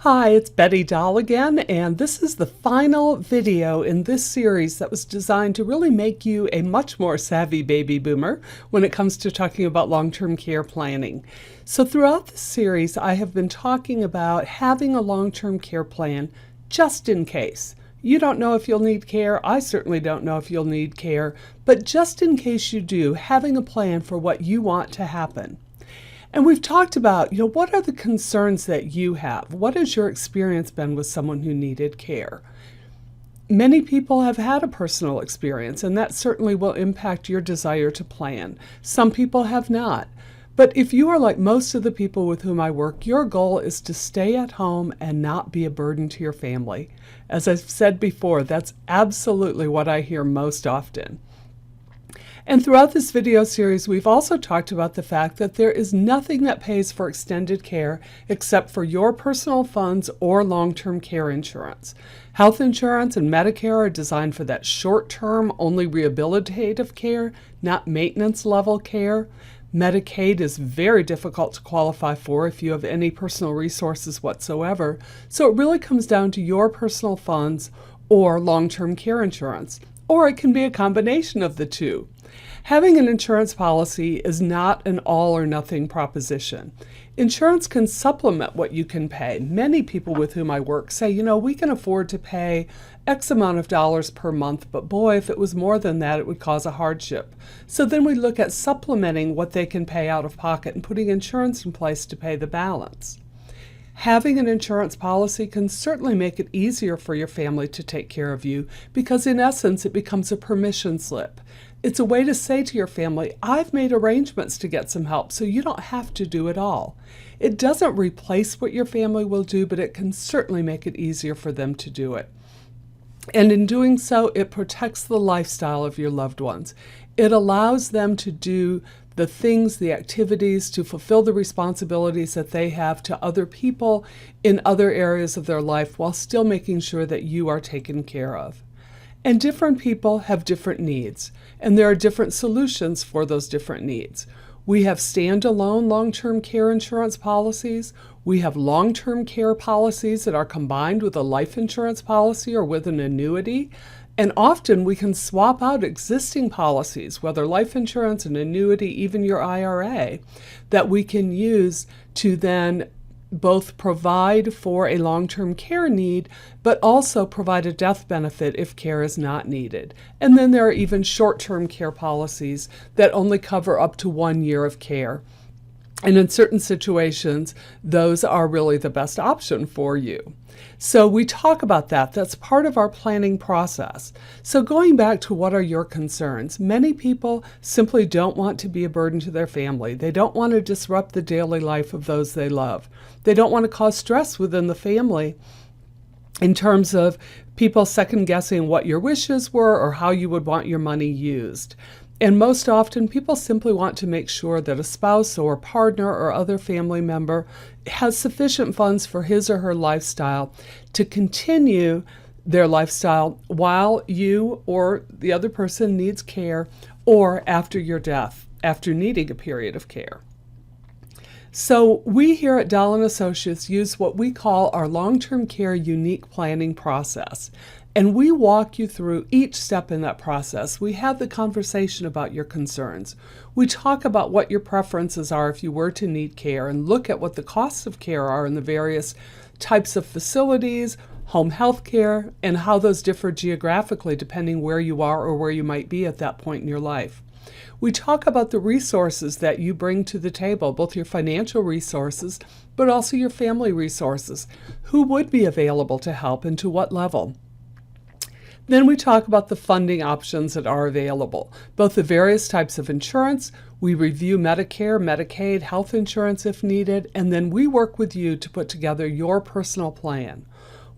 Hi, it's Betty Dahl again, and this is the final video in this series that was designed to really make you a much more savvy baby boomer when it comes to talking about long-term care planning. So throughout this series, I have been talking about having a long-term care plan just in case. You don't know if you'll need care. I certainly don't know if you'll need care, but just in case you do, having a plan for what you want to happen. And we've talked about, what are the concerns that you have? What has your experience been with someone who needed care? Many people have had a personal experience, and that certainly will impact your desire to plan. Some people have not. But if you are like most of the people with whom I work, your goal is to stay at home and not be a burden to your family. As I've said before, that's absolutely what I hear most often. And throughout this video series, we've also talked about the fact that there is nothing that pays for extended care except for your personal funds or long-term care insurance. Health insurance and Medicare are designed for that short-term, only rehabilitative care, not maintenance-level care. Medicaid is very difficult to qualify for if you have any personal resources whatsoever. So it really comes down to your personal funds or long-term care insurance. Or it can be a combination of the two. Having an insurance policy is not an all or nothing proposition. Insurance can supplement what you can pay. Many people with whom I work say, we can afford to pay X amount of dollars per month, but boy, if it was more than that, it would cause a hardship. So then we look at supplementing what they can pay out of pocket and putting insurance in place to pay the balance. Having an insurance policy can certainly make it easier for your family to take care of you because in essence, it becomes a permission slip. It's a way to say to your family, I've made arrangements to get some help, so you don't have to do it all. It doesn't replace what your family will do, but it can certainly make it easier for them to do it. And in doing so, it protects the lifestyle of your loved ones. It allows them to do the things, the activities, to fulfill the responsibilities that they have to other people in other areas of their life while still making sure that you are taken care of. And different people have different needs, and there are different solutions for those different needs. We have standalone long-term care insurance policies. We have long-term care policies that are combined with a life insurance policy or with an annuity. And often we can swap out existing policies, whether life insurance, an annuity, even your IRA, that we can use to then both provide for a long-term care need, but also provide a death benefit if care is not needed. And then there are even short-term care policies that only cover up to 1 year of care. And in certain situations, those are really the best option for you. So we talk about that. That's part of our planning process. So going back to what are your concerns, many people simply don't want to be a burden to their family. They don't want to disrupt the daily life of those they love. They don't want to cause stress within the family in terms of people second guessing what your wishes were or how you would want your money used. And most often, people simply want to make sure that a spouse or partner or other family member has sufficient funds for his or her lifestyle to continue their lifestyle while you or the other person needs care or after your death, after needing a period of care. So we here at Dahl & Associates use what we call our long-term care unique planning process. And we walk you through each step in that process. We have the conversation about your concerns. We talk about what your preferences are if you were to need care and look at what the costs of care are in the various types of facilities, home health care, and how those differ geographically depending where you are or where you might be at that point in your life. We talk about the resources that you bring to the table, both your financial resources, but also your family resources. Who would be available to help and to what level? Then we talk about the funding options that are available, both the various types of insurance. We review Medicare, Medicaid, health insurance if needed, and then we work with you to put together your personal plan.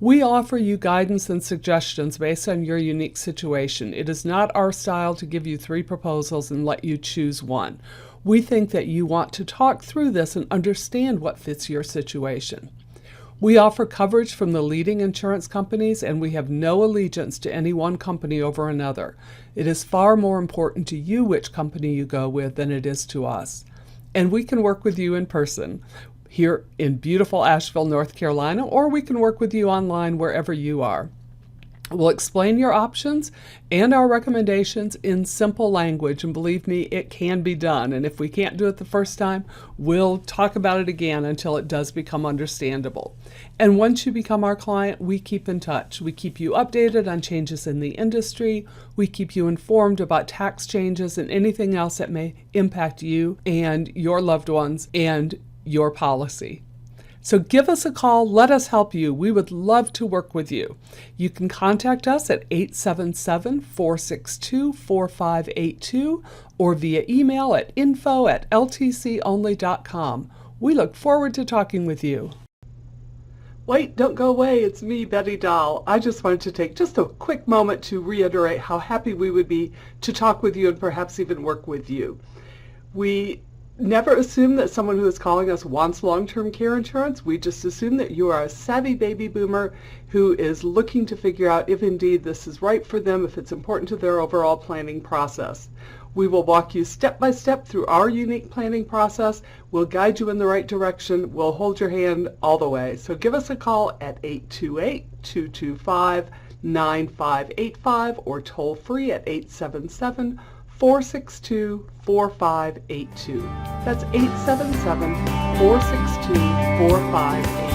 We offer you guidance and suggestions based on your unique situation. It is not our style to give you 3 proposals and let you choose one. We think that you want to talk through this and understand what fits your situation. We offer coverage from the leading insurance companies, and we have no allegiance to any one company over another. It is far more important to you which company you go with than it is to us. And we can work with you in person. here in beautiful Asheville, North Carolina, or we can work with you online wherever you are. We'll explain your options and our recommendations in simple language, and believe me, it can be done. And if we can't do it the first time, we'll talk about it again until it does become understandable. And once you become our client, we keep in touch. We keep you updated on changes in the industry. We keep you informed about tax changes and anything else that may impact you and your loved ones and your policy. So give us a call, let us help you. We would love to work with you. You can contact us at 877-462-4582 or via email at info@ltconly.com. We look forward to talking with you. Wait, don't go away. It's me, Betty Dahl. I just wanted to take just a quick moment to reiterate how happy we would be to talk with you and perhaps even work with you. We never assume that someone who is calling us wants long-term care insurance. We just assume that you are a savvy baby boomer who is looking to figure out if indeed this is right for them, if it's important to their overall planning process. We will walk you step by step through our unique planning process. We'll guide you in the right direction. We'll hold your hand all the way. So give us a call at 828-225-9585 or toll free at 877-462-4582. That's 877-462-4582.